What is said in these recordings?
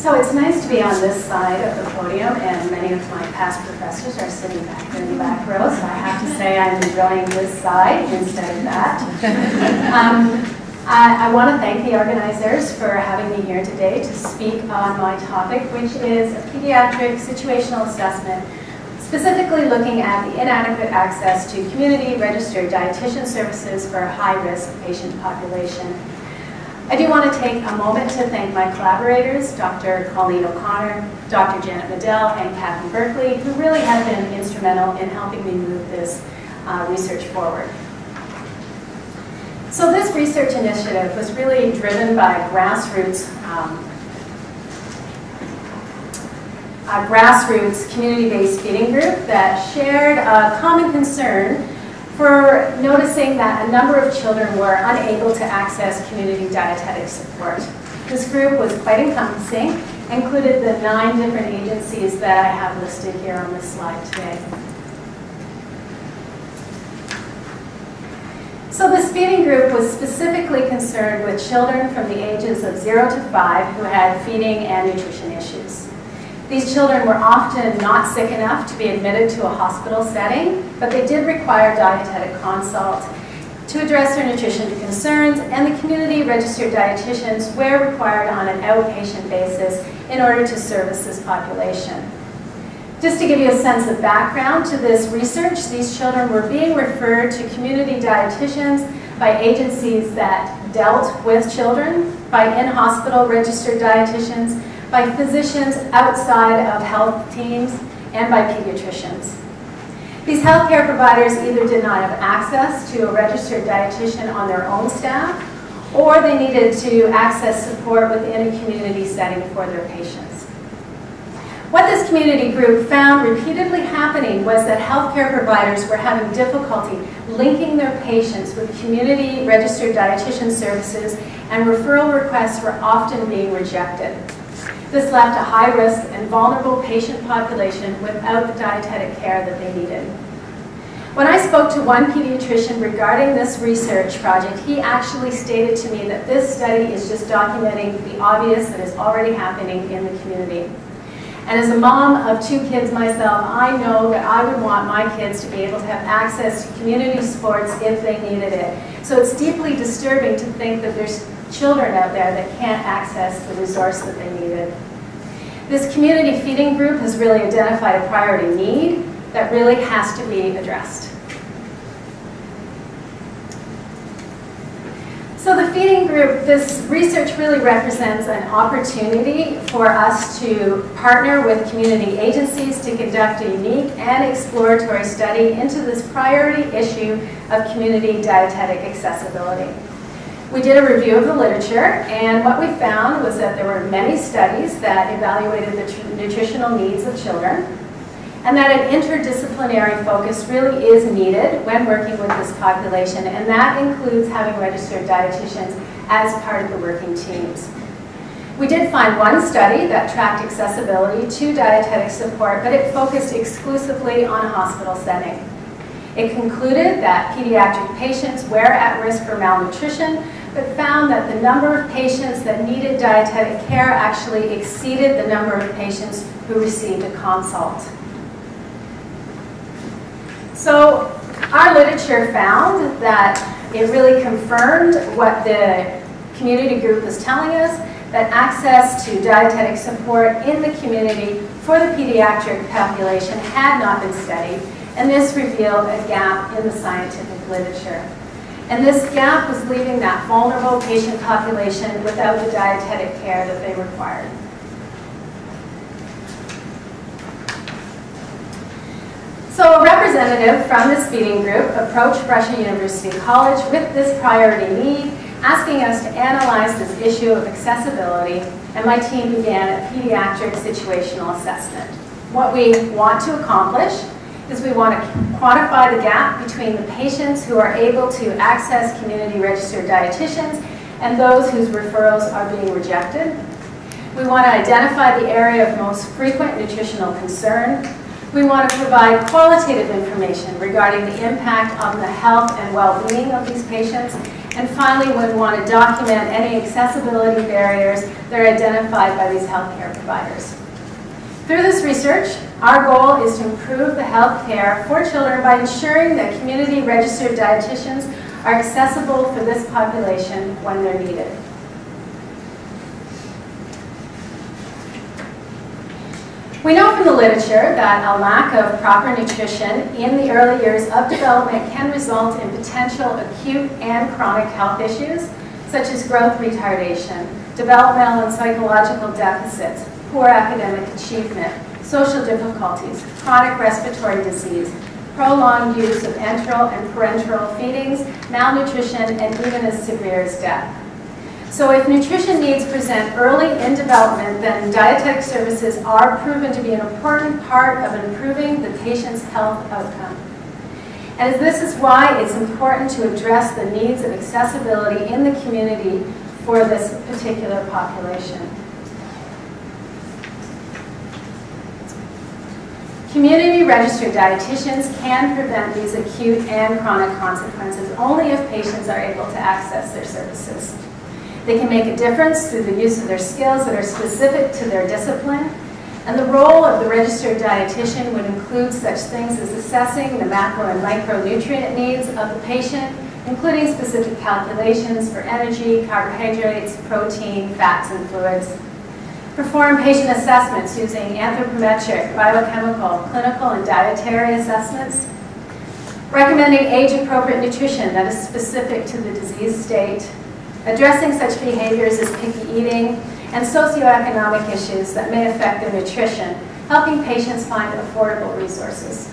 So it's nice to be on this side of the podium, and many of my past professors are sitting back there in the back row, so I have to say I'm enjoying this side instead of that. I want to thank the organizers for having me here today to speak on my topic, which is a pediatric situational assessment, specifically looking at the inadequate access to community registered dietitian services for a high-risk patient population. I do want to take a moment to thank my collaborators, Dr. Colleen O'Connor, Dr. Janet Medell, and Kathy Berkeley, who really have been instrumental in helping me move this research forward. So this research initiative was really driven by grassroots community-based feeding group that shared a common concern for noticing that a number of children were unable to access community dietetic support. This group was quite encompassing, included the 9 different agencies that I have listed here on this slide today. So this feeding group was specifically concerned with children from the ages of 0 to 5 who had feeding and nutrition issues. These children were often not sick enough to be admitted to a hospital setting, but they did require dietetic consult to address their nutrition concerns, and the community registered dietitians were required on an outpatient basis in order to service this population. Just to give you a sense of background to this research, these children were being referred to community dietitians by agencies that dealt with children, by in-hospital registered dietitians, by physicians outside of health teams, and by pediatricians. These healthcare providers either did not have access to a registered dietitian on their own staff, or they needed to access support within a community setting for their patients. What this community group found repeatedly happening was that healthcare providers were having difficulty linking their patients with community registered dietitian services, and referral requests were often being rejected. This left a high-risk and vulnerable patient population without the dietetic care that they needed. When I spoke to one pediatrician regarding this research project, he actually stated to me that this study is just documenting the obvious that is already happening in the community. And as a mom of 2 kids myself, I know that I would want my kids to be able to have access to community sports if they needed it. So it's deeply disturbing to think that there's children out there that can't access the resource that they needed. This community feeding group has really identified a priority need that really has to be addressed. So the feeding group, this research really represents an opportunity for us to partner with community agencies to conduct a unique and exploratory study into this priority issue of community dietetic accessibility. We did a review of the literature, and what we found was that there were many studies that evaluated the nutritional needs of children, and that an interdisciplinary focus really is needed when working with this population, and that includes having registered dietitians as part of the working teams. We did find one study that tracked accessibility to dietetic support, but it focused exclusively on a hospital setting. It concluded that pediatric patients were at risk for malnutrition, but found that the number of patients that needed dietetic care actually exceeded the number of patients who received a consult. So our literature found that it really confirmed what the community group was telling us, that access to dietetic support in the community for the pediatric population had not been studied, and this revealed a gap in the scientific literature. And this gap was leaving that vulnerable patient population without the dietetic care that they required. So a representative from this feeding group approached Brescia University College with this priority need, asking us to analyze this issue of accessibility, and my team began a pediatric situational assessment. What we want to accomplish is we want to quantify the gap between the patients who are able to access community registered dietitians and those whose referrals are being rejected. We want to identify the area of most frequent nutritional concern. We want to provide qualitative information regarding the impact on the health and well-being of these patients. And finally, we want to document any accessibility barriers that are identified by these healthcare providers. Through this research, our goal is to improve the health care for children by ensuring that community registered dietitians are accessible for this population when they're needed. We know from the literature that a lack of proper nutrition in the early years of development can result in potential acute and chronic health issues, such as growth retardation, developmental and psychological deficits, poor academic achievement, social difficulties, chronic respiratory disease, prolonged use of enteral and parenteral feedings, malnutrition, and even as severe as death. So if nutrition needs present early in development, then dietetic services are proven to be an important part of improving the patient's health outcome. And this is why it's important to address the needs of accessibility in the community for this particular population. Community registered dietitians can prevent these acute and chronic consequences only if patients are able to access their services. They can make a difference through the use of their skills that are specific to their discipline, and the role of the registered dietitian would include such things as assessing the macro and micronutrient needs of the patient, including specific calculations for energy, carbohydrates, protein, fats, and fluids. Perform patient assessments using anthropometric, biochemical, clinical, and dietary assessments. Recommending age-appropriate nutrition that is specific to the disease state. Addressing such behaviors as picky eating and socioeconomic issues that may affect their nutrition, helping patients find affordable resources.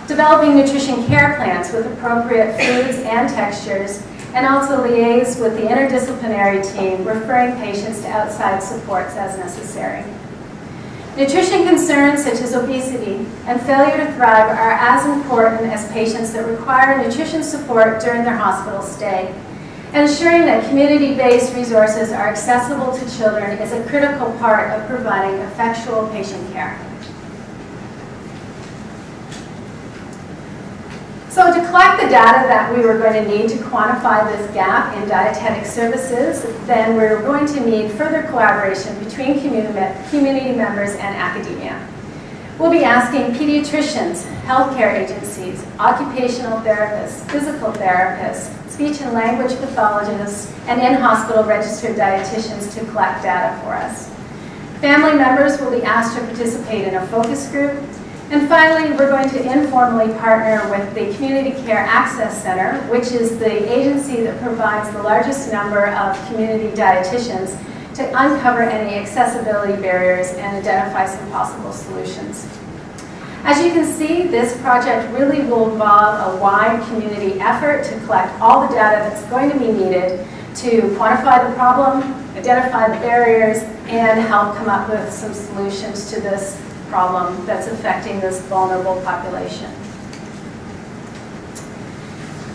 Developing nutrition care plans with appropriate foods and textures, and also liaise with the interdisciplinary team, referring patients to outside supports as necessary. Nutrition concerns such as obesity and failure to thrive are as important as patients that require nutrition support during their hospital stay. And ensuring that community-based resources are accessible to children is a critical part of providing effectual patient care. So to collect the data that we were going to need to quantify this gap in dietetic services, then we're going to need further collaboration between community members and academia. We'll be asking pediatricians, healthcare agencies, occupational therapists, physical therapists, speech and language pathologists, and in-hospital registered dietitians to collect data for us. Family members will be asked to participate in a focus group. And finally, we're going to informally partner with the Community Care Access Center, which is the agency that provides the largest number of community dietitians, to uncover any accessibility barriers and identify some possible solutions. As you can see, this project really will involve a wide community effort to collect all the data that's going to be needed to quantify the problem, identify the barriers, and help come up with some solutions to this problem that's affecting this vulnerable population.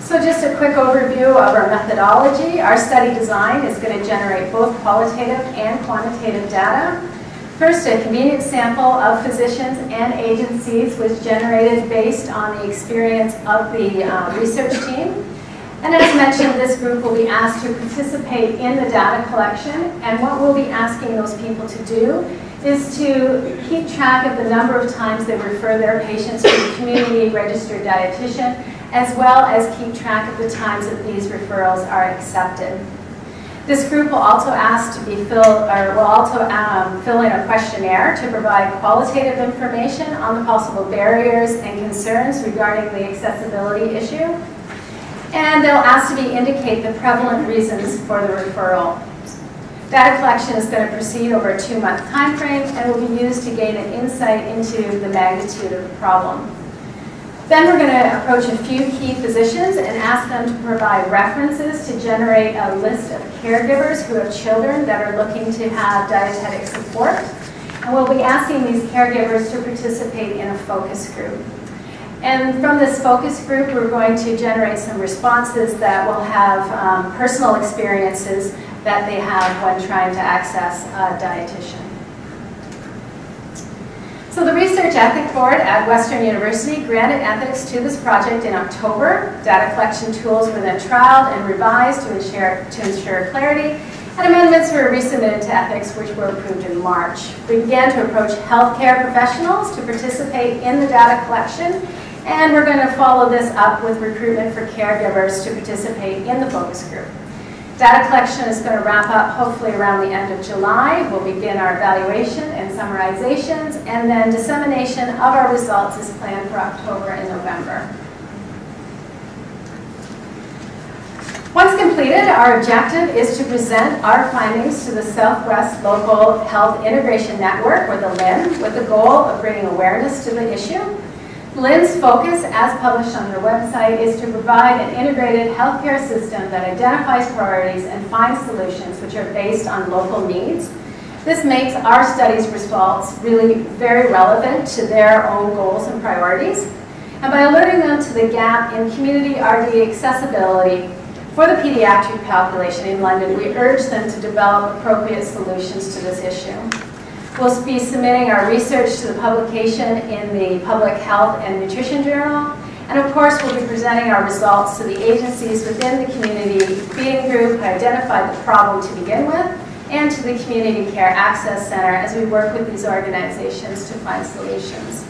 So just a quick overview of our methodology. Our study design is going to generate both qualitative and quantitative data. First, a convenient sample of physicians and agencies was generated based on the experience of the research team. And as mentioned, this group will be asked to participate in the data collection, and what we'll be asking those people to do is to keep track of the number of times they refer their patients to the community registered dietitian, as well as keep track of the times that these referrals are accepted. This group will also ask to be fill in a questionnaire to provide qualitative information on the possible barriers and concerns regarding the accessibility issue. And they'll ask to indicate the prevalent reasons for the referral. Data collection is going to proceed over a 2-month time frame and will be used to gain an insight into the magnitude of the problem. Then we're going to approach a few key physicians and ask them to provide references to generate a list of caregivers who have children that are looking to have dietetic support. And we'll be asking these caregivers to participate in a focus group. And from this focus group, we're going to generate some responses that will have personal experiences that they have when trying to access a dietitian. So the research Research Ethics Board at Western University granted ethics to this project in October. Data collection tools were then trialed and revised to ensure clarity, and amendments were resubmitted to ethics, which were approved in March. We began to approach healthcare professionals to participate in the data collection, and we're going to follow this up with recruitment for caregivers to participate in the focus group. Data collection is going to wrap up hopefully around the end of July. We'll begin our evaluation and summarizations, and then dissemination of our results is planned for October and November. Once completed, our objective is to present our findings to the Southwest Local Health Integration Network, or the LIN, with the goal of bringing awareness to the issue. LIN's focus, as published on their website, is to provide an integrated healthcare system that identifies priorities and finds solutions which are based on local needs. This makes our study's results really very relevant to their own goals and priorities. And by alerting them to the gap in community RD accessibility for the pediatric population in London, we urge them to develop appropriate solutions to this issue. We'll be submitting our research to the publication in the Public Health and Nutrition Journal, and of course we'll be presenting our results to the agencies within the community feeding group who identified the problem to begin with, and to the Community Care Access Center as we work with these organizations to find solutions.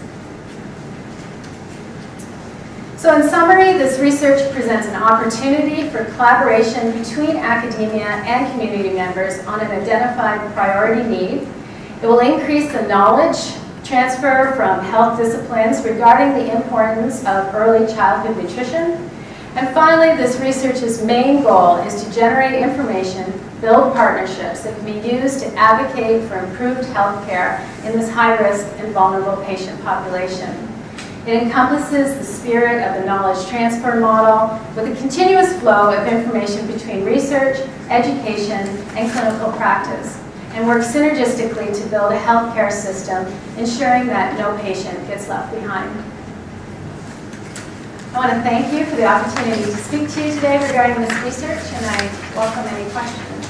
So in summary, this research presents an opportunity for collaboration between academia and community members on an identified priority need. It will increase the knowledge transfer from health disciplines regarding the importance of early childhood nutrition. And finally, this research's main goal is to generate information, build partnerships that can be used to advocate for improved health care in this high-risk and vulnerable patient population. It encompasses the spirit of the knowledge transfer model with a continuous flow of information between research, education, and clinical practice, and works synergistically to build a healthcare system, ensuring that no patient gets left behind. I want to thank you for the opportunity to speak to you today regarding this research, and I welcome any questions.